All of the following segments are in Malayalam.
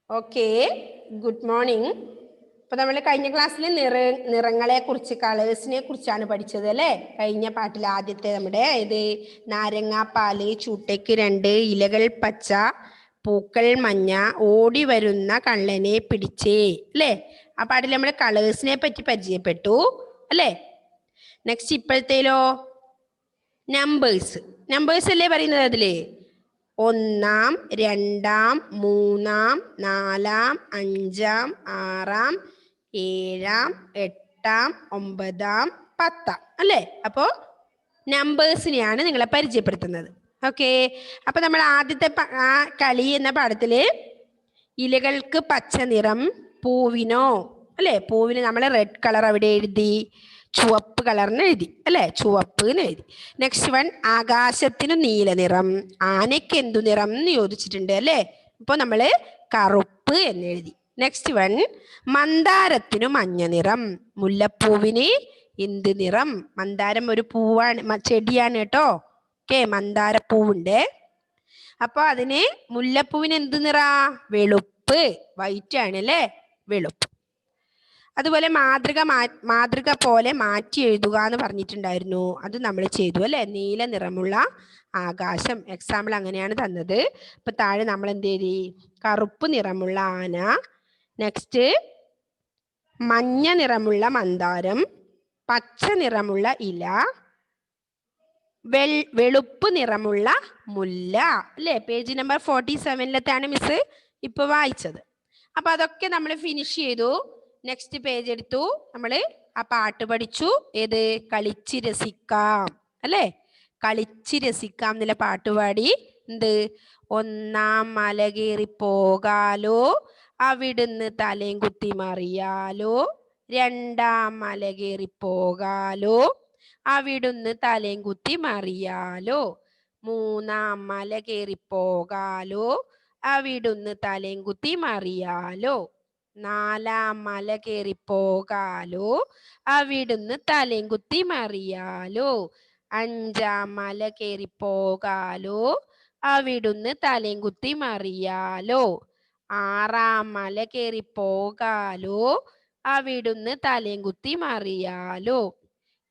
Okay, good morning. അപ്പോൾ നമ്മൾ കഴിഞ്ഞ ക്ലാസ്സിൽ നിറങ്ങളെ കുറിച്ച്, കളേഴ്സിനെ കുറിച്ചാണ് പഠിച്ചത് അല്ലേ? കഴിഞ്ഞ പാട്ടിൽ ആദ്യത്തെ നമ്മുടെ ഇത് നാരങ്ങാപ്പാല്, ചൂട്ടയ്ക്ക് 2, ഇലകൾ പച്ച, പൂക്കൾ മഞ്ഞ, ഓടി വരുന്ന കള്ളനെ പിടിച്ചേ അല്ലേ? ആ പാട്ടിൽ നമ്മൾ കളേഴ്സിനെ പറ്റി പരിചയപ്പെട്ടു അല്ലേ? നെക്സ്റ്റ് ഇപ്പോഴത്തേലോ നമ്പേഴ്സ് അല്ലേ പറയുന്നത് അതില്? 1, 2, 3, 4, 5, 6, 7, 8, 9, 10 അല്ലേ? അപ്പോൾ നമ്പേഴ്സിനെയാണ് നിങ്ങളെ പരിചയപ്പെടുത്തുന്നത്. ഓക്കെ, അപ്പൊ നമ്മൾ ആദ്യത്തെ ആ കളി എന്ന പാഠത്തില് ഇലകൾക്ക് പച്ച നിറം, പൂവിനോ അല്ലേ? പൂവിന് നമ്മൾ റെഡ് കളർ അവിടെ എഴുതി, ചുവപ്പ് കളറിന് എഴുതി അല്ലേ? ചുവപ്പ് എന്ന് എഴുതി. നെക്സ്റ്റ് വൺ ആകാശത്തിന് നീല നിറം, ആനയ്ക്ക് എന്തു നിറം എന്ന് ചോദിച്ചിട്ടുണ്ട് അല്ലേ? ഇപ്പോൾ നമ്മൾ കറുപ്പ് എന്ന് എഴുതി. നെക്സ്റ്റ് വൺ മന്ദാരത്തിനു മഞ്ഞ നിറം, മുല്ലപ്പൂവിന് എന്ത് നിറം? മന്ദാരം ഒരു പൂവാണ്, ചെടിയാണ് കേട്ടോ. ഓക്കെ, മന്ദാരപ്പൂവുണ്ട്. അപ്പൊ അതിന് മുല്ലപ്പൂവിന് എന്ത് നിറ? വെളുപ്പ്, വൈറ്റ് ആണ് അല്ലേ? വെളുപ്പ്. അതുപോലെ മാതൃക പോലെ മാറ്റി എഴുതുക എന്ന് പറഞ്ഞിട്ടുണ്ടായിരുന്നു, അത് നമ്മൾ ചെയ്തു അല്ലെ? നീല നിറമുള്ള ആകാശം, എക്സാമ്പിൾ അങ്ങനെയാണ് തന്നത്. ഇപ്പൊ താഴെ നമ്മൾ എന്ത് എഴുതി? കറുപ്പ് നിറമുള്ള ആന, നെക്സ്റ്റ് മഞ്ഞ നിറമുള്ള മന്ദാരം, പച്ച നിറമുള്ള ഇല, വെളുപ്പ് നിറമുള്ള മുല്ല അല്ലേ? പേജ് നമ്പർ 47 മിസ് ഇപ്പൊ വായിച്ചത്. അപ്പൊ അതൊക്കെ നമ്മൾ ഫിനിഷ് ചെയ്തു. നെക്സ്റ്റ് പേജ് എടുത്തു, നമ്മൾ ആ പാട്ട് പഠിച്ചു. ഏത്? കളിച്ച് രസിക്കാം അല്ലേ? കളിച്ച് രസിക്കാം എന്നുള്ള പാട്ടുപാടി. എന്ത്? 1 മല കയറി പോകാലോ, അവിടുന്ന് തലയും കുത്തി മറിയാലോ, 2 മല കയറി പോകാലോ, അവിടുന്ന് തലയും കുത്തി മറിയാലോ, 3 മല കയറി പോകാലോ, അവിടുന്ന് തലയും കുത്തി മറിയാലോ, 4 മല കയറി പോകാലോ, അവിടുന്ന് തലയും കുത്തി മറിയാലോ, 5 മല കയറി പോകാലോ, അവിടുന്ന് തലയും കുത്തി മറിയാലോ, 6 മല കയറി പോകാലോ, അവിടുന്ന് തലയും കുത്തി മറിയാലോ,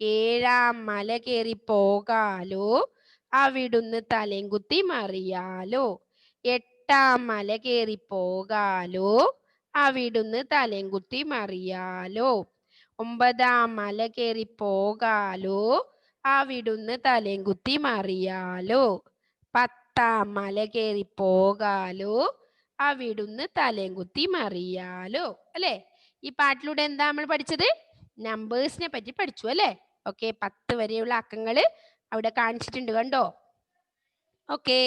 7 മല കയറി പോകാലോ, അവിടുന്ന് തലയും കുത്തി മറിയാലോ, 8 മല കയറി പോകാലോ, അവിടുന്ന് തലയും കുത്തി മറിയാലോ, 9 മല കയറി പോകാലോ, അവിടുന്ന് തലയും കുത്തി മറിയാലോ, 10 മല കയറി പോകാലോ, അവിടുന്ന് തലയും കുത്തി മറിയാലോ അല്ലേ? ഈ പാട്ടിലൂടെ എന്താ നമ്മൾ പഠിച്ചത്? നമ്പേഴ്സിനെ പറ്റി പഠിച്ചു അല്ലേ? ഓക്കെ, 10 വരെയുള്ള അക്കങ്ങൾ അവിടെ കാണിച്ചിട്ടുണ്ട്, കണ്ടോ? ഓക്കെ,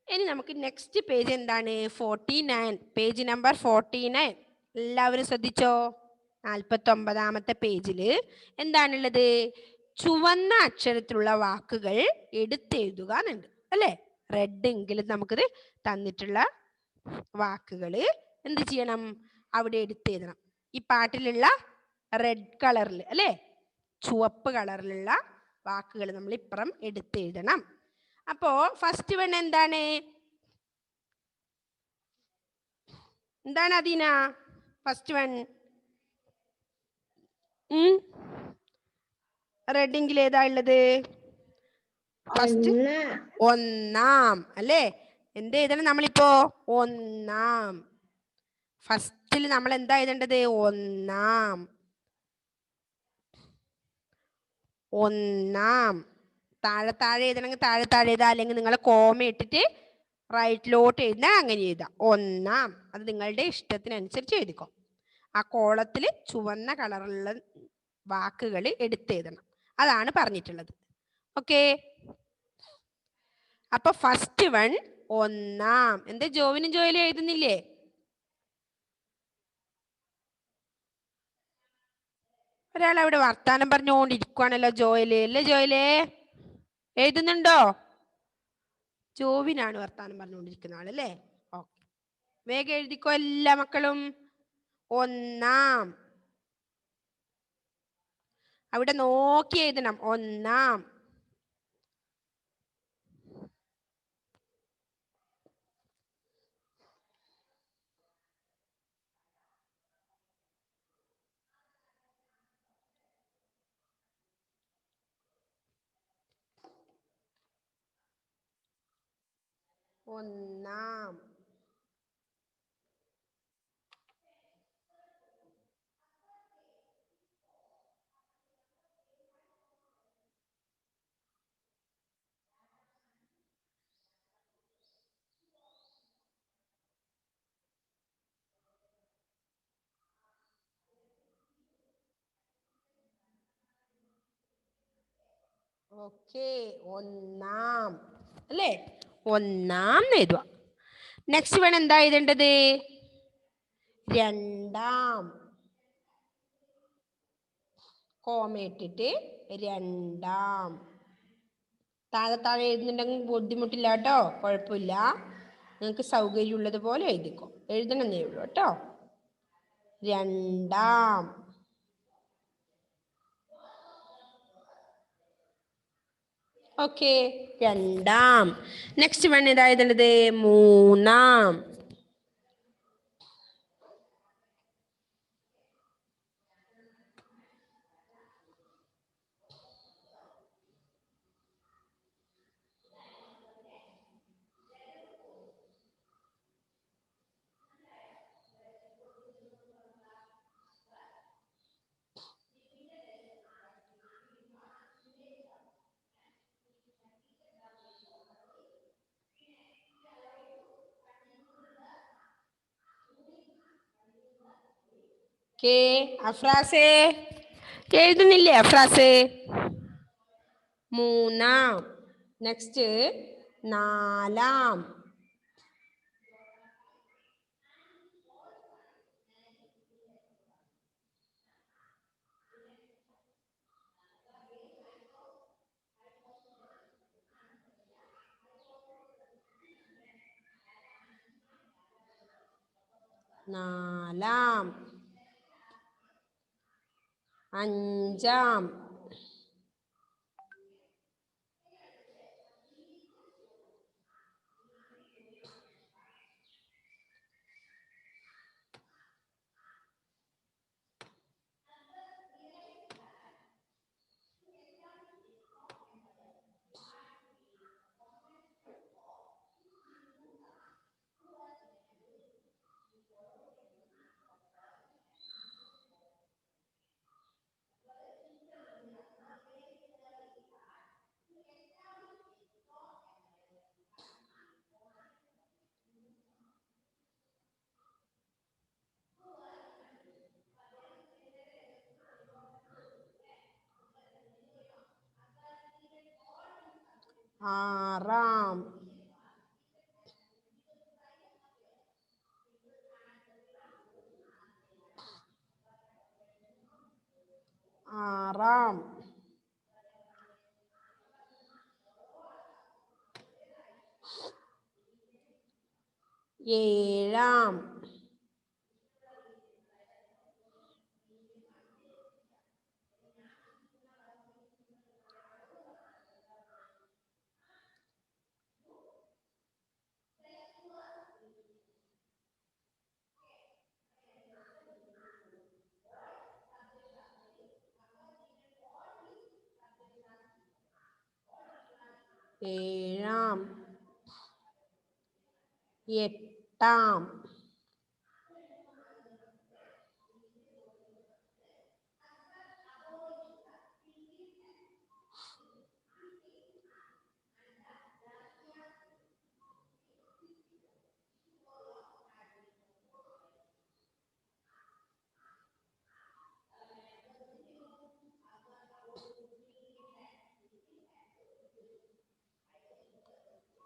ഇനി നമുക്ക് നെക്സ്റ്റ് പേജ് എന്താണ്? 49, പേജ് നമ്പർ 49. എല്ലാവരും ശ്രദ്ധിച്ചോ. 49-ാമത്തെ പേജിൽ എന്താണുള്ളത്? ചുവന്ന അക്ഷരത്തിലുള്ള വാക്കുകൾ എടുത്തെഴുതുക എന്നുണ്ട് അല്ലേ? റെഡ് എങ്കിലും നമുക്കിത് തന്നിട്ടുള്ള വാക്കുകൾ എന്ത് ചെയ്യണം? അവിടെ എടുത്തെഴുതണം. ഈ പാട്ടിലുള്ള റെഡ് കളറിൽ അല്ലേ? ചുവപ്പ് കളറിലുള്ള വാക്കുകൾ നമ്മൾ ഇപ്പുറം എടുത്തെഴുതണം. അപ്പോ ഫസ്റ്റ് വൺ എന്താണ്? അദീന? ഫസ്റ്റ് വൺ റെഡിങ്കിൽ ഏതാ ഉള്ളത്? ഫസ്റ്റ് 1 അല്ലേ? എന്ത് എഴുതണം നമ്മളിപ്പോ? 1. ഫസ്റ്റിൽ നമ്മൾ എന്താ എഴുതേണ്ടത്? 1. താഴെ എഴുതണമെങ്കിൽ താഴെ എഴുതാ, അല്ലെങ്കിൽ നിങ്ങൾ കോമ ഇട്ടിട്ട് റൈറ്റിലോട്ട് എഴുതാൻ അങ്ങനെ എഴുതാം. 1. അത് നിങ്ങളുടെ ഇഷ്ടത്തിനനുസരിച്ച് എഴുതിക്കോ. ആ കോളത്തിൽ ചുവന്ന കളറുള്ള വാക്കുകൾ എടുത്തെഴുതണം, അതാണ് പറഞ്ഞിട്ടുള്ളത്. ഓക്കെ, അപ്പൊ ഫസ്റ്റ് വൺ 1. എന്താ ജോവിനും ജോയിലും എഴുതുന്നില്ലേ? ഒരാൾ അവിടെ വർത്താനം പറഞ്ഞുകൊണ്ടിരിക്കുവാണല്ലോ. ജോയില് അല്ലേ? ജോയിലേ എഴുതുന്നുണ്ടോ? ജോവിനാണ് വർത്താനം പറഞ്ഞുകൊണ്ടിരിക്കുന്ന ആളല്ലേ? ഓക്കെ, വേഗം എഴുതിക്കോ എല്ലാ മക്കളും. 1. അവിടെ നോക്കി എഴുതണം. 1. ഒന്നാം. ഓക്കെ, ഒന്നാം അല്ലേ? ഒന്നാം എഴുതുക. നെക്സ്റ്റ് വേണം എന്താ എഴുതേണ്ടത്? രണ്ടാം. കോമ ഇട്ടിട്ട് രണ്ടാം. താഴെ താഴെ എഴുതുന്നുണ്ടെങ്കിൽ ബുദ്ധിമുട്ടില്ല കേട്ടോ, കുഴപ്പമില്ല. നിങ്ങൾക്ക് സൗകര്യമുള്ളത് പോലെ എഴുതിക്കോ, എഴുതണമെന്നേ ഉള്ളൂ കേട്ടോ. രണ്ടാം. ഓക്കെ, രണ്ടാം. നെക്സ്റ്റ് വൺ ഏതാ എഴുതേണ്ടത്? മൂന്നാം. അഫ്രാസേ എഴുതുന്നില്ലേ? അഫ്രാസേ മൂന്നാം. നെക്സ്റ്റ് നാലാം. നാലാം. അഞ്ചാം. ആറാം. ആറാം. ഏഴാം. ഏഴാം. എട്ടാം.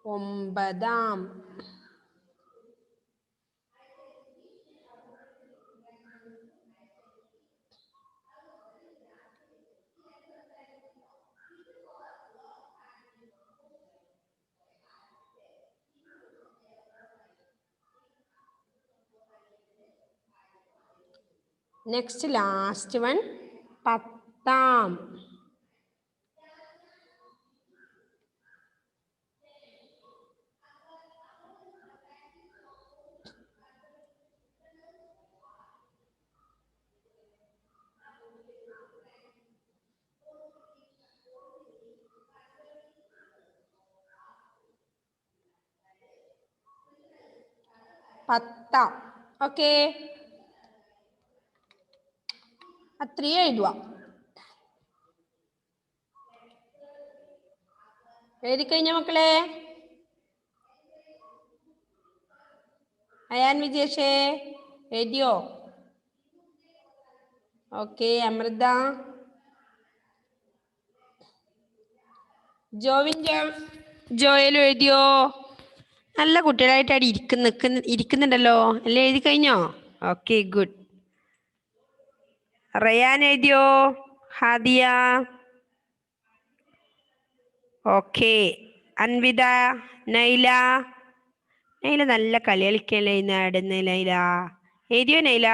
ഒമ്പതാം. നെക്സ്റ്റ് ലാസ്റ്റ് വൺ പത്താം. 10. ഓക്കെ, അത്രയും എഴുതുക. എഴുതി കഴിഞ്ഞ മക്കളെ? അയാൻ വിജേഷേ എഴുതിയോ? ഓക്കെ, അമൃത, ജോവിൻ, ജോയലും എഴുതിയോ? നല്ല കുട്ടികളായിട്ട് അവിടെ ഇരിക്കുന്നുണ്ടല്ലോ. അല്ലേ, എഴുതി കഴിഞ്ഞോ? Okay, good. റയാൻ എഴുതിയോ? ഹാദിയ, ഓക്കെ. അൻവിത, നൈല, നൈല നല്ല കളി കളിക്കല്ലേ നടന്ന്. നൈല എഴുതിയോ? Nyla,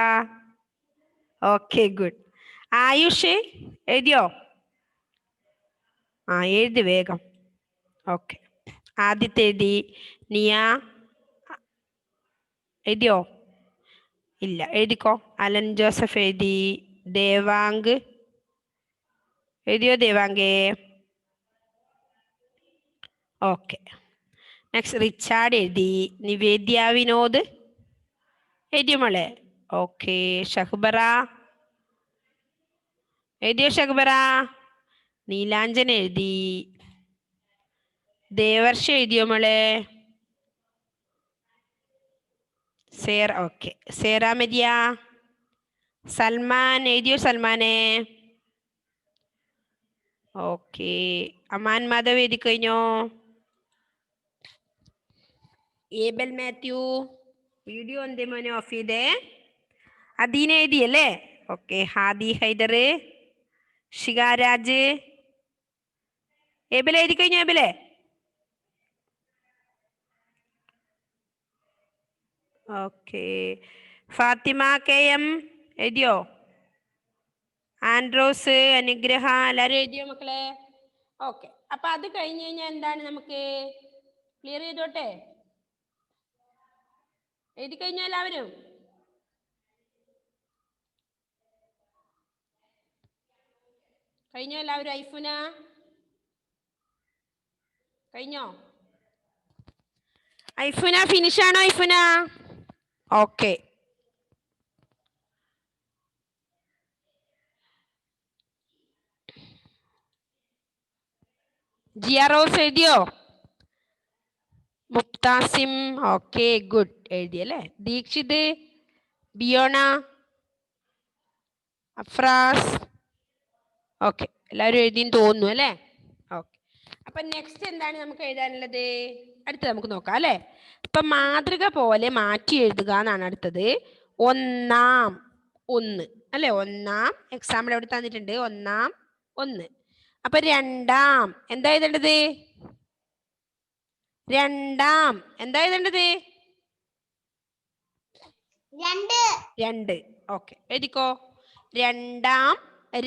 okay, good. ആയുഷ് എഴുതിയോ? എഴുതി വേഗം. ഓക്കെ, ആദ്യത്തെ എഴുതി. നിയ എഴുതിയോ? ഇല്ല, എഴുതിക്കോ. അലൻ ജോസഫ് എഴുതി. ദേവാങ്ക് എഴുതിയോ? ദേവാങ്കേ, ഓക്കെ. നെക്സ്റ്റ് റിച്ചാർഡ് എഴുതി. നിവേദ്യ വിനോദ് എഴുതിയോ മോളെ? ഓക്കെ. ഷഹ്ബറ എഴുതിയോ? ഷഹ്ബറ. നീലാഞ്ജന എഴുതി. ദേവർഷ എഴുതിയോ മോളെ? ഓക്കെ. സേറാമരിയ. സൽമാൻ എഴുതിയോ? സൽമാനെ, ഓക്കെ. അമാൻ മാധവ് എഴുതി കഴിഞ്ഞോ? ഏബൽ മാത്യു വീഡിയോ എന്തേ മോനെ ഓഫ് ചെയ്തേ? അദീന എഴുതിയല്ലേ? ഓക്കെ. ഹാദി ഹൈദർ, ഷികാരാജ്, ഏബിലെ എഴുതി കഴിഞ്ഞോ? ഏബിലെ, ഓക്കെ. ഫാത്തിമ കെ എം എഴുതിയോ? ആൻഡ്രോസ്, അനുഗ്രഹ, എല്ലാവരും എഴുതിയോ മക്കളെ? ഓക്കെ. അപ്പൊ അത് കഴിഞ്ഞ് കഴിഞ്ഞാൽ എന്താണ്? നമുക്ക് ക്ലിയർ ചെയ്തോട്ടെ? എഴുതി കഴിഞ്ഞോ എല്ലാവരും? കഴിഞ്ഞോ എല്ലാവരും? ഐഫുന കഴിഞ്ഞോ? ഐഫുന ഫിനിഷ് ആണോ? ഐഫുന, ഓക്കെ. ജിയ റോസ് എഴുതിയോ? Muktasim, okay, good. എഴുതിയല്ലേ? ദീക്ഷിത്, ബിയോണ, അഫ്രാസ്, ഓക്കെ. എല്ലാവരും എഴുതിന്ന് തോന്നുന്നു അല്ലേ? ഓക്കെ. അപ്പൊ നെക്സ്റ്റ് എന്താണ് നമുക്ക് എഴുതാനുള്ളത്? അടുത്ത് നമുക്ക് നോക്കാം അല്ലേ? ഇപ്പൊ മാതൃക പോലെ മാറ്റി എഴുതുക എന്നാണ് അടുത്തത്. ഒന്നാം ഒന്ന് അല്ലെ? ഒന്നാം എക്സാമ്പിൾ എവിടെ തന്നിട്ടുണ്ട്? ഒന്നാം ഒന്ന്. അപ്പൊ രണ്ടാം എന്താ എഴുതേണ്ടത്? രണ്ടാം എന്താ എഴുതേണ്ടത്? രണ്ട്. ഓക്കെ, എഴുതിക്കോ. രണ്ടാം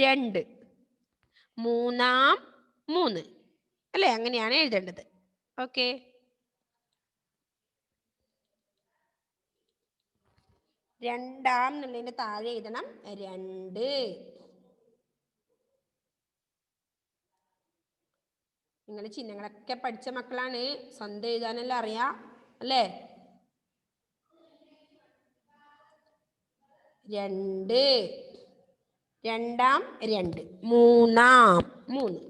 രണ്ട്. മൂന്നാം മൂന്ന് അല്ലേ? അങ്ങനെയാണ് എഴുതേണ്ടത്. ഓക്കെ. രണ്ടാം എന്നുള്ളതിന്റെ താഴെ എഴുതണം രണ്ട്. നിങ്ങൾ ചിഹ്നങ്ങളൊക്കെ പഠിച്ച മക്കളാണ്, സ്വന്തം എഴുതാനെല്ലാം അറിയാം അല്ലേ? രണ്ട്. രണ്ടാം രണ്ട്. മൂന്നാം മൂന്ന്.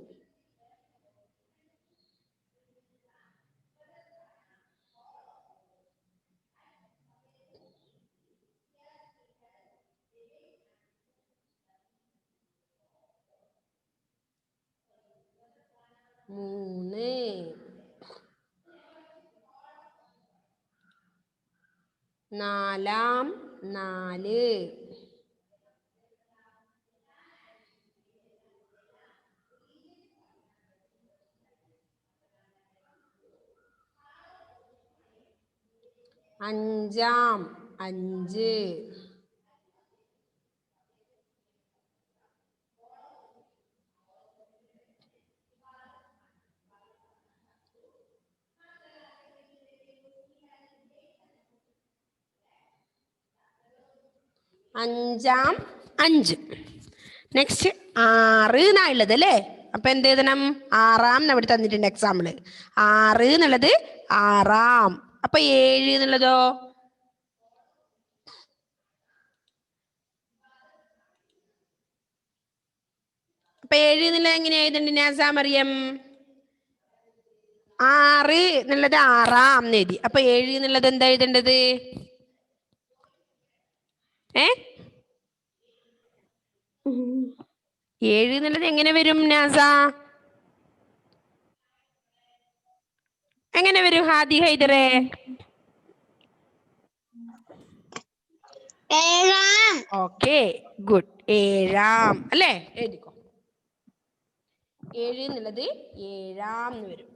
മൂന്ന്. നാലാം നാല്. അഞ്ചാം അഞ്ച്. അഞ്ചാം അഞ്ച്. നെക്സ്റ്റ് ആറ് എന്നാണുള്ളത് അല്ലേ? അപ്പൊ എന്ത് എഴുതണം? ആറാം ഇവിടെ തന്നിട്ടുണ്ട് എക്സാമ്പിള്. ആറ് എന്നുള്ളത് ആറാം. അപ്പൊ 7 എന്നുള്ളതോ? അപ്പൊ 7 എന്നുള്ളത് എങ്ങനെ എഴുതണ്ട് നാസ മറിയം? 6 എന്നുള്ളത് 6 എന്ന് എഴുതി. അപ്പൊ 7 എന്നുള്ളത് എന്താ എഴുതേണ്ടത്? 7 എന്നുള്ളത് എങ്ങനെ വരും നാസ? എങ്ങനെ വരും ഹാദി ഹൈദറെ? Okay good. 7 അല്ലേ? എഴുതിക്കോ. 7 എന്നുള്ളത് 7 എന്ന് വരും.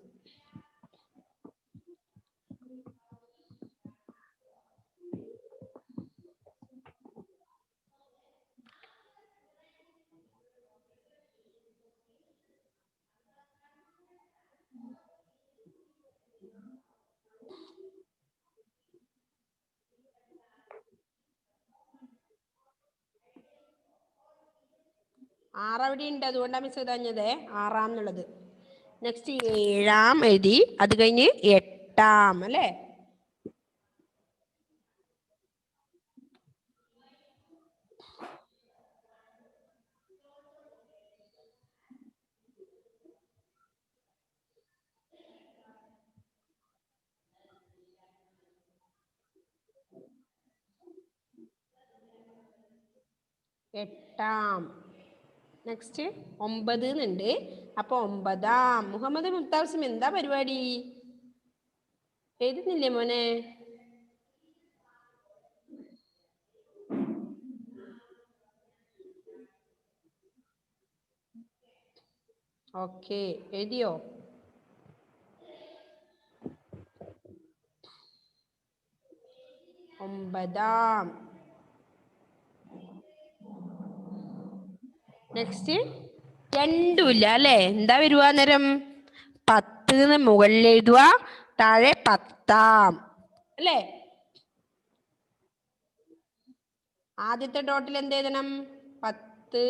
അവിടെ ഉണ്ട്, അതുകൊണ്ടാണ് മിസ് എഴുതാഞ്ഞത് 6 എന്നുള്ളത്. നെക്സ്റ്റ് 7 എഴുതി, അത് കഴിഞ്ഞ് 8 അല്ലേ? നെക്സ്റ്റ് 9 എന്നുണ്ട്. അപ്പൊ 9. മുഹമ്മദ് മുത്താസിം എന്താ പരിപാടി? എഴുതുന്നില്ലേ മോനെ? ഓക്കെ എഴുതിയോ? ഒമ്പതാം. നെക്സ്റ്റ് 2 ഇല്ല അല്ലേ? എന്താ വരുക നേരം? 10 മുകളിൽ എഴുതുക, താഴെ 10 അല്ലേ? ആദ്യത്തെ ഡോട്ടിൽ എന്ത് എഴുതണം? 10.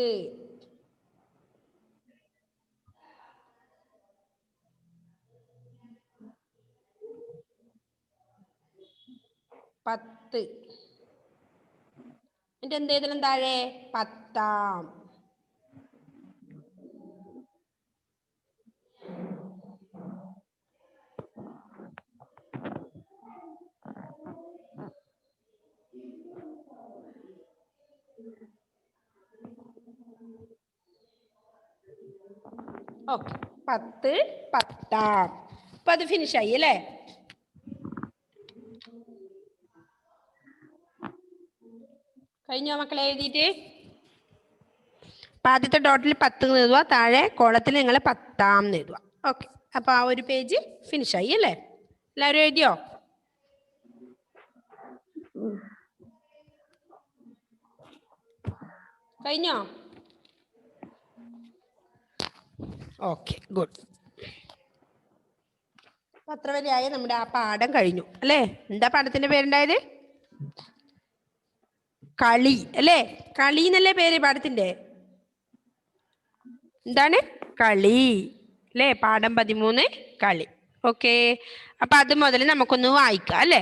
എന്നിട്ട് എന്ത് എഴുതണം താഴെ? 10. ഓക്കെ 10 10. അപ്പൊ അത് ഫിനിഷായി അല്ലേ? കഴിഞ്ഞോ മക്കളെ എഴുതിയിട്ട്? അപ്പൊ ആദ്യത്തെ ഡോട്ടിൽ 10 എഴുതുക, താഴെ കോളത്തിൽ നിങ്ങൾ 10 എഴുതുക. ഓക്കെ, അപ്പൊ ആ ഒരു പേജ് ഫിനിഷായി അല്ലേ? എല്ലാവരും എഴുതിയോ? കഴിഞ്ഞോ? Okay good. അത്ര വരെയായ നമ്മുടെ ആ പാഠം കഴിഞ്ഞു അല്ലേ? എന്താ പാഠത്തിന്റെ പേരുണ്ടായത്? കളി അല്ലേ? കളി എന്നല്ലേ പേര് പാഠത്തിന്റെ? എന്താണ്? കളി അല്ലേ? പാഠം 13 കളി. ഓക്കെ, അപ്പൊ അത് മുതൽ നമുക്കൊന്ന് വായിക്കാം അല്ലേ?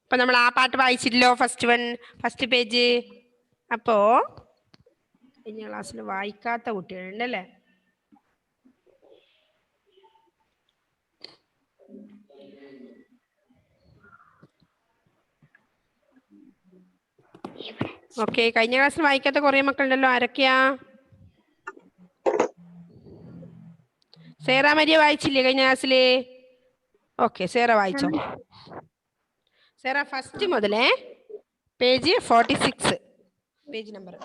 അപ്പൊ നമ്മൾ ആ പാട്ട് വായിച്ചില്ലല്ലോ, ഫസ്റ്റ് പേജ്. അപ്പോ കഴിഞ്ഞ ക്ലാസ്സിൽ വായിക്കാത്ത കുട്ടികളുണ്ടല്ലേ? ഓക്കെ, കഴിഞ്ഞ ക്ലാസ്സിൽ വായിക്കാത്ത കുറെ മക്കളുണ്ടല്ലോ. ആരൊക്കെയാ? സേറ മരിയ വായിച്ചില്ലേ കഴിഞ്ഞ ക്ലാസ്സില്? ഓക്കെ, സേറ വായിച്ചോ. സേറ ഫസ്റ്റ് മുതലേ പേജ് 46 പേജ് നമ്പർ 49.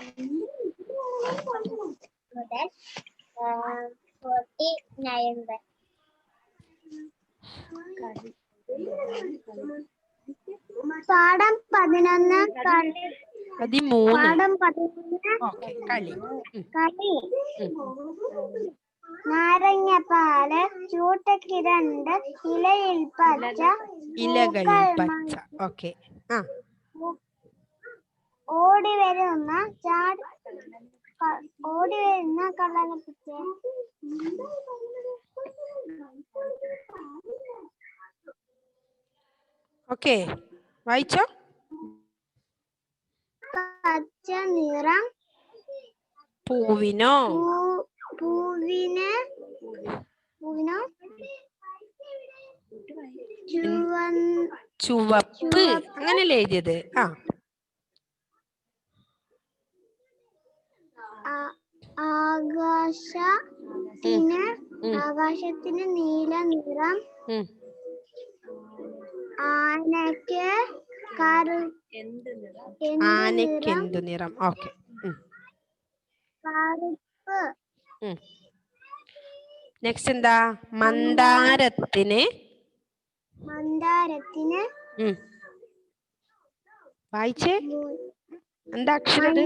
പാഠം 11 13. ഓക്കെ, കളി. കളി. നാരങ്ങപ്പാല് ചൂട്ടക്കിരണ്ട് ഇലയിൽ പച്ച ഓക്കെ. ഓടി വരുന്ന കള്ളനെ. ഓക്കെ, വായിച്ചോ. പച്ച നിറം പൂവിനോ? പൂവിന് പൂവിനോ ചുവപ്പ് അങ്ങനെയല്ലേ എഴുതിയത്? ആകാശത്തിന് നീല നിറം. ആനയ്ക്ക് എന്തു നിറം? ഓക്കെ. കറുപ്പ്. നെക്സ്റ്റ് എന്താ? മന്ദാരത്തിന് വായിച്ചേ എന്താ അക്ഷരം?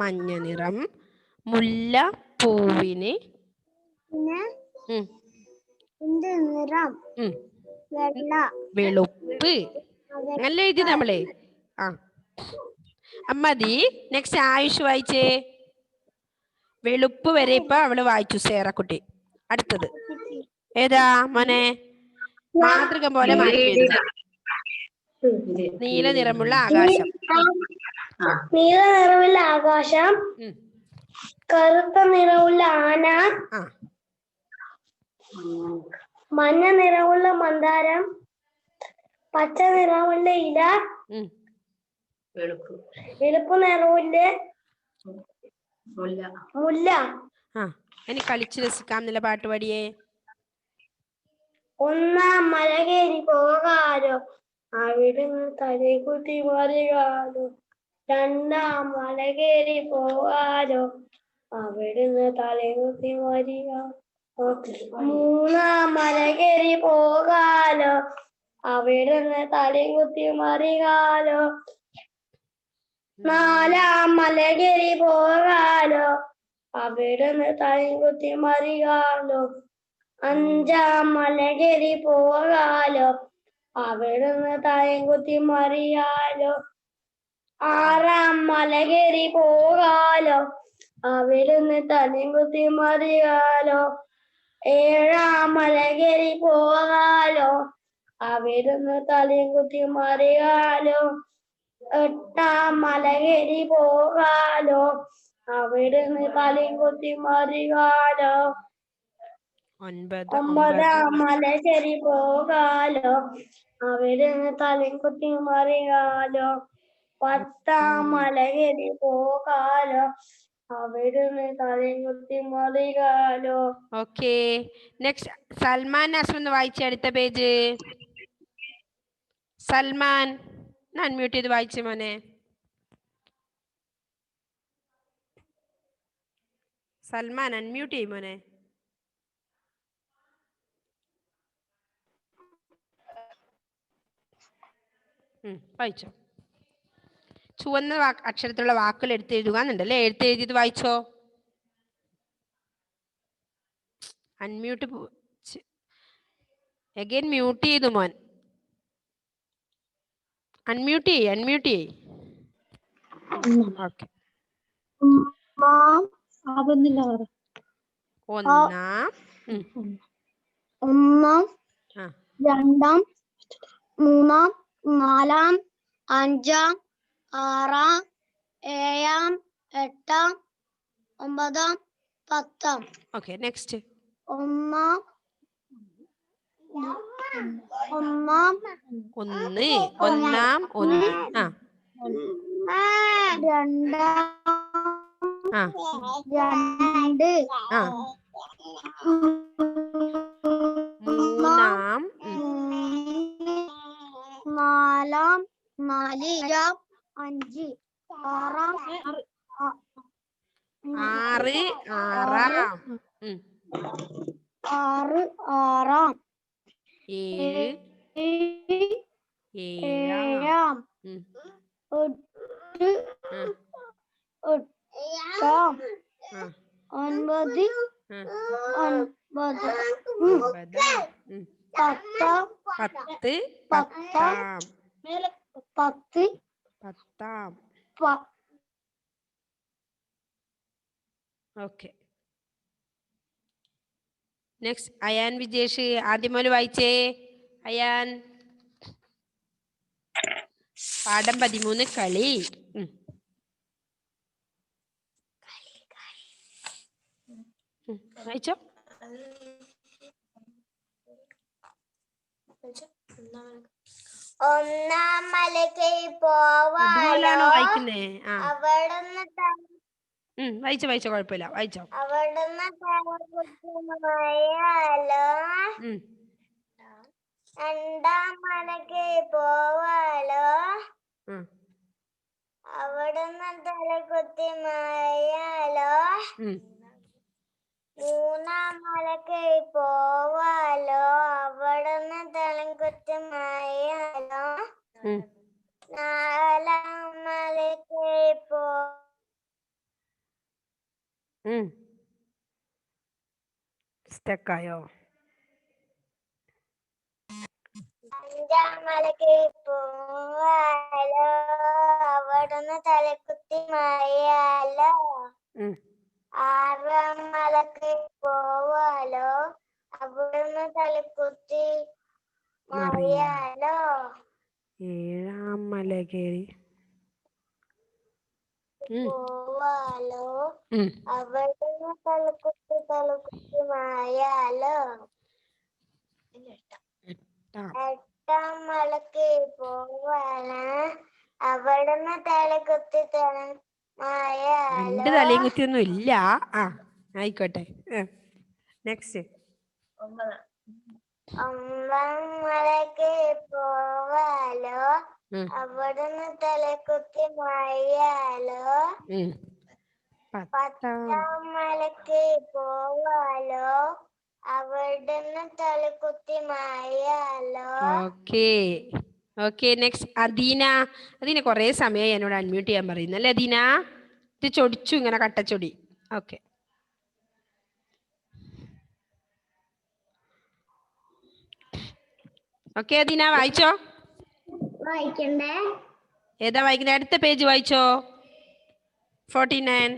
മഞ്ഞ നിറം. മുല്ല പൂവിന് എന്ത് നിറം? വെളുപ്പ്. നല്ല എഴുതി നമ്മളെ. മതി. നെക്സ്റ്റ് ആയുഷ് വായിച്ചേ. വെളുപ്പ് വരെ ഇപ്പൊ അവള് വായിച്ചു സേറക്കുട്ടി. അടുത്തത് ഏതാ മോനെ? മാതൃക പോലെ മാറ്റി എഴുതുക. നീല നിറമുള്ള ആകാശം. നീല നിറമുള്ള ആകാശം. കറുത്ത നിറമുള്ള ആന. മഞ്ഞ നിറമുള്ള മന്ദാരം. പച്ച നിറമുള്ള ഇല. വെളുപ്പ് നിറമുള്ള മുല്ല. ഇനി കളിച്ചു രസിക്കാം എന്നുള്ള പാട്ട് പാടിയേ. ഒന്നാം മല കയറി പോകാലോ, അവിടുന്ന് തലകുത്തി മറിയാലോ. രണ്ടാം മല കയറി പോകാലോ, അവിടുന്ന് തലകുത്തി മറിയാലോ. മൂന്നാം മല കയറി പോകാലോ, അവിടുന്ന് തലകുത്തി മറിയാലോ. നാലാം മല കയറി പോകാലോ, അവിടുന്ന് തലകുത്തി മറിയാലോ. അഞ്ചാം മല കയറി പോകാലോ, അവിടുന്ന് തലകുത്തി മറിയാലോ. ആറാം മല കയറി പോകാലോ, അവിടുന്ന് തലകുത്തി മറിയാലോ. ഏഴാം മല കയറി പോകാലോ, അവിടുന്ന് തലകുത്തി മറിയാലോ. എട്ടാം മല കയറി പോകാലോ, അവിടുന്ന് തലകുത്തി മറിയാലോ. ഒമ്പതാം മല കയറി പോകാലോ, അവിടുന്ന് തലകുത്തി മറിയാലോ. പത്താം മല കയറി പോകാലോ, അവിടുന്ന് തലകുത്തി മറിയാലോ. ഓക്കെ. നെക്സ്റ്റ് സൽമാൻ നസ്ർ ഒന്ന് വായിച്ചേ. അടുത്ത പേജ്. സൽമാൻ അൺമ്യൂട്ട് ചെയ്ത് വായിച്ചേ മോനെ. സൽമാൻ അൺമ്യൂട്ട് ചെയ്യും മോനെ. വായിച്ചോ. ചുവന്ന അക്ഷരത്തിലുള്ള വാക്കുകൾ എടുത്തെഴുതുക എന്നുണ്ടല്ലേ. എഴുത്തെഴുതിയത് വായിച്ചോ. അൺമ്യൂട്ട് അഗൈൻ മ്യൂട്ട് ചെയ്തു മോൻ. അൺമ്യൂട്ട് ചെയ്യ്. ഓക്കെ. ഒന്നാം രണ്ടാം മൂന്നാം നാലാം അഞ്ചാം ആറാം ഏഴാം എട്ടാം ഒമ്പതാം പത്താം. ഓക്കെ. നെക്സ്റ്റ് ഒന്ന് ഒന്നാം ഒന്ന് രണ്ട് മൂന്നാം നാലാം നാല് അഞ്ച് ആറാം ആറാം ഏഴാം എട്ടാം ഒൻപത് പത്താം. ഓക്കെ. നെക്സ്റ്റ് അയാൻ വിജേഷ്. ആദ്യം മോന് വായിച്ചേ. അയാൻ പാഠം 13 കളി. വായിച്ചോ. ഒന്നാം മലയ്ക്ക് പോവാലോ അതുപോലാണോ വായിക്കുന്നേ? ആ അവിടുന്ന് വായിച്ചോ വായിച്ചോ, കുഴപ്പമില്ല, വായിച്ചോ. അവിടുന്ന് മഴയാലോ രണ്ടാം മലയ്ക്ക് പോവാലോ അവിടുന്ന് തലകുത്തി മഴയാലോ മൂന്നാം മലയ്ക്ക് പോവാലോ അവിടുന്ന് തലകുത്തി മഴയാലോ നാലാം മലയ്ക്ക് സ്റ്റക്കായോ? അഞ്ചാം മലയ്ക്ക് പോവാലോ അവിടുന്ന് തലകുത്തി മഴയാലോ ആറാം മലയ്ക്ക് പോവാലോ അവിടുന്ന് തലകുത്തി മഴയാലോ ഏഴാം മല കയറി പോവാലോ അവിടുന്ന് തലകുത്തി മഴയാലോ എട്ടാം മലയ്ക്ക് പോവാലോ അവിടുന്ന് തലകുത്തി രണ്ട് മഴയാലോ തലയും കുത്തിയൊന്നും ഇല്ല. ആയിക്കോട്ടെ. നെക്സ്റ്റ്. ഒമ്പതാം മലയ്ക്ക് പോവാലോ അവിടുന്ന് തലകുത്തി മഴയാലോ പത്താം മലയ്ക്ക് പോവാലോ അവിടുന്ന് തലകുത്തി മഴയാലോ. Okay next. അദീന കുറേ സമയമായി എന്നോട് അൺമ്യൂട്ട് ചെയ്യാൻ പറയുന്നു അല്ലേ അദീന? ഇത് ചൊടിച്ചു ഇങ്ങനെ കട്ടച്ചൊടി. ഓക്കെ അദീന വായിച്ചോ. വായിക്കണ്ടേ? ഏതാ വായിക്കുന്നത്? അടുത്ത പേജ് വായിച്ചോ. 49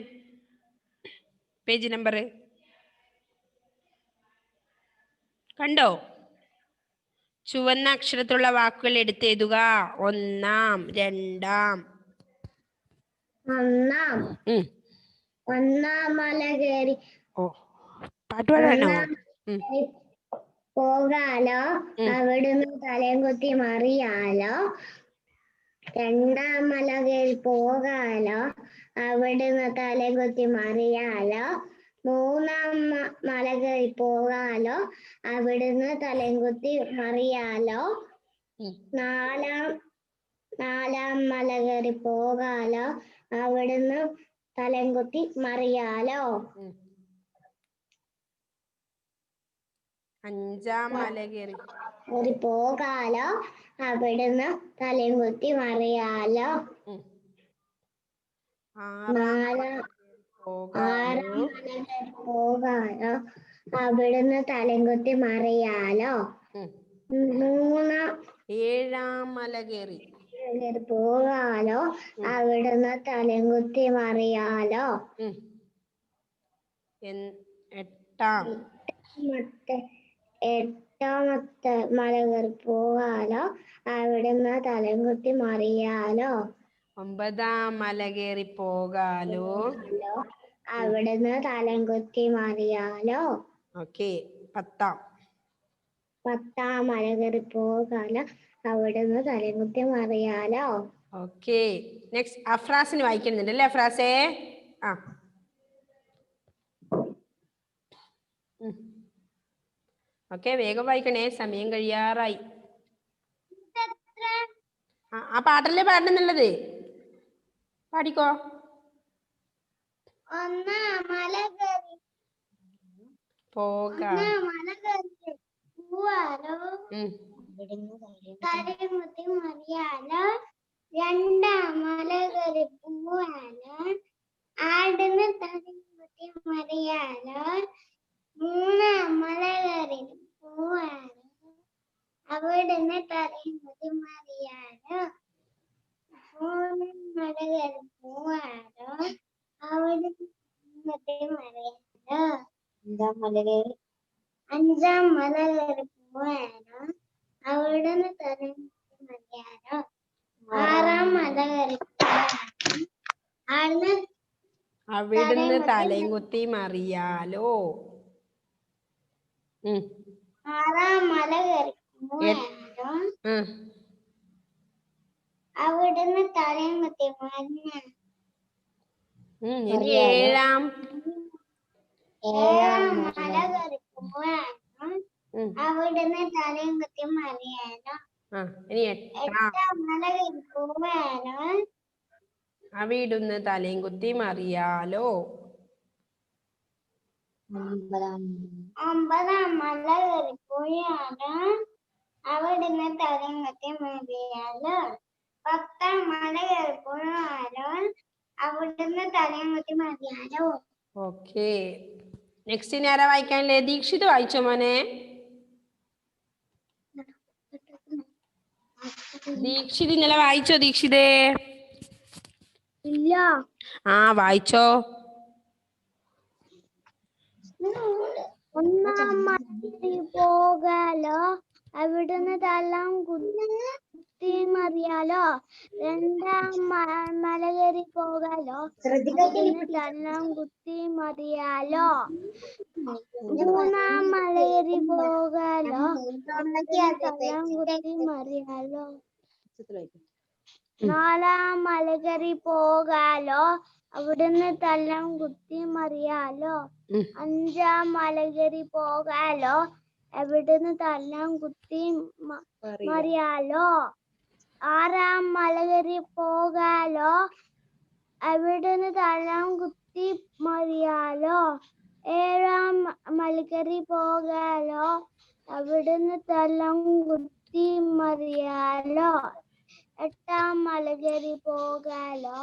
പേജ് നമ്പർ കണ്ടോ? ചുവന്ന അക്ഷരത്തിലുള്ള വാക്കുകൾ എടുത്തെഴുതുക. ഒന്നാം രണ്ടാം. ഒന്നാം മല കയറി പാട്ടുപാടാണോ? പോകാലോ അവിടുന്ന് തലയും കുത്തി മറിയാലോ. രണ്ടാം മല കയറി പോകാലോ അവിടുന്ന് തലയും കുത്തി മറിയാലോ. മൂന്നാം മല കയറി പോകാലോ അവിടുന്ന് തലയും കുത്തി മറിയാലോ. നാലാം മല കയറി പോകാലോ അവിടുന്ന് തലയും കുത്തി മറിയാലോ. അഞ്ചാം മല കയറി പോകാലോ അവിടുന്ന് തലയും കുത്തി മറിയാലോ. പോകാലോ അവിടുന്ന് തലയും കുത്തി മറിയാലോ. ഏഴാം മല കയറി പോകാലോ അവിടുന്ന് തലയും കുത്തി മറിയാലോ. എട്ടാമത്തെ മല കയറി പോകാലോ അവിടുന്ന് തലയും കുത്തി മറിയാലോ. ഒമ്പതാം മല കയറി പോകാലോ അവിടുന്ന് തലയും കുത്തി മറിയാലോ. പത്താം മല കയറി പോകാലോ അവിടുന്ന് തലയും കുത്തി മറിയാലോ. നെക്സ്റ്റ്. അഫ്രാസിന് വായിക്കുന്നുണ്ട് അല്ലേ അഫ്രാസേ? വേഗം വായിക്കണേ, സമയം കഴിയാറായി. ആ പാട്ടല്ലേ പാടുന്നുള്ളത്? പാടിക്കോ. പോവാലോ തലയും കുത്തി മറിയാലോ. രണ്ടാം മല കയറി പോവാലോ ആടുന്ന് തലയും കുത്തി മറിയാലോ. മൂന്നാം മല കയറി പോവാലോ അവിടുന്ന് തലയും കുത്തി മറിയാലോ. മൂന്നാം മല കയറി പോവാലോ അവിടുന്ന് മറിയാലോ. അഞ്ചാം മല കയറി പോവാലോ അവിടുന്ന് തലയും കുത്തി മറിയാലോ. ആറാം മല കയറി അവിടുന്ന് തലയും കുത്തി മറിയാലോ. 6 മല കയറി പോയാലോ അവിടുന്ന് തലയും കുത്തി മറിഞ്ഞാലോ. ഇനി 7 മല കയറി പോയാലോ അവിടുന്ന് തലയും കുത്തി മറിയാലോ. ഇനി 8 മല കയറി പോയാലോ അവിടുന്ന് തലയും കുത്തി മറിയാലോ. 9 മല കയറി പോയാലോ അവിടുന്ന് തലയും കുത്തി മറിയാലോ. 10 മല കയറി പോയാലോ അവിടുന്ന് തലയും കുത്തി മറിയാലോ. ഓക്കെ, നെക്സ്റ്റ് ഇനി ആരാ വായിക്കാനല്ലേ? ദീക്ഷിത് വായിച്ചോ മോനെ. ദീക്ഷിത് ഇന്നലെ വായിച്ചോ ദീക്ഷിതേ? ഇല്ല. വായിച്ചോ. 1 മല പോകാലോ അവിടുന്ന് തലം കുത്തി മറിയാലോ. 2 മല കയറി പോകാലോ അവിടുന്ന് തലം കുത്തി മറിയാലോ. 3 മല കയറി പോകാലോ തലം കുത്തി മറിയാലോ. 4 മല കയറി പോകാലോ അവിടുന്ന് തലം കുത്തി മറിയാലോ. 5 മല കയറി പോകാലോ അവിടുന്ന് തലം കുത്തി മറിയാലോ. 6 മല കയറി പോകാലോ അവിടുന്ന് തലം കുത്തി മറിയാലോ. 7 മല കയറി പോകാലോ അവിടുന്ന് തലം കുത്തി മറിയാലോ. 8 മല കയറി പോകാലോ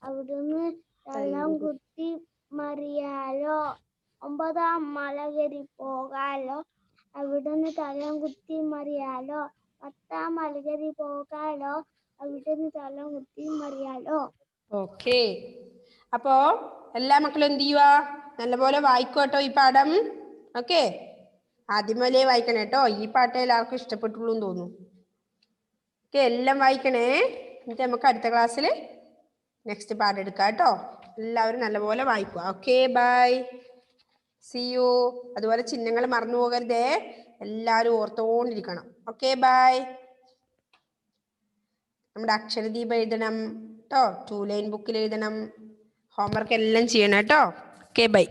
അവിടുന്ന് തലം കുത്തി മറിയാലോ. 9 മല കയറി പോകാലോ അവിടുന്ന് തലം കുത്തി മറിയാലോ. 10 മല കയറി പോകാലോ അവിടുന്ന് തലം കുത്തി മറിയാലോ. ഓക്കെ, അപ്പോ എല്ലാ മക്കളും എന്ത് ചെയ്യുക? നല്ലപോലെ വായിക്കോട്ടോ ഈ പാഠം. ഓക്കെ, ആദ്യം മുതലേ വായിക്കണം കേട്ടോ. ഈ പാട്ട് എല്ലാവർക്കും ഇഷ്ടപ്പെട്ടുള്ളൂ എന്ന് തോന്നുന്നു. ഓക്കെ, എല്ലാം വായിക്കണേ. എന്നിട്ട് നമുക്ക് അടുത്ത ക്ലാസ്സിൽ നെക്സ്റ്റ് പാഠം എടുക്കാം കേട്ടോ. എല്ലാവരും നല്ലപോലെ വായിക്കുക. Okay, bye, see you. അതുപോലെ ചിഹ്നങ്ങൾ മറന്നു പോകരുതേ, എല്ലാവരും ഓർത്തുകൊണ്ടിരിക്കണം. Okay, by. നമ്മുടെ അക്ഷരദീപം എഴുതണം കേട്ടോ. 2 ലൈൻ ബുക്കിൽ എഴുതണം. ഹോംവർക്ക് എല്ലാം ചെയ്യണം കേട്ടോ. Okay, by.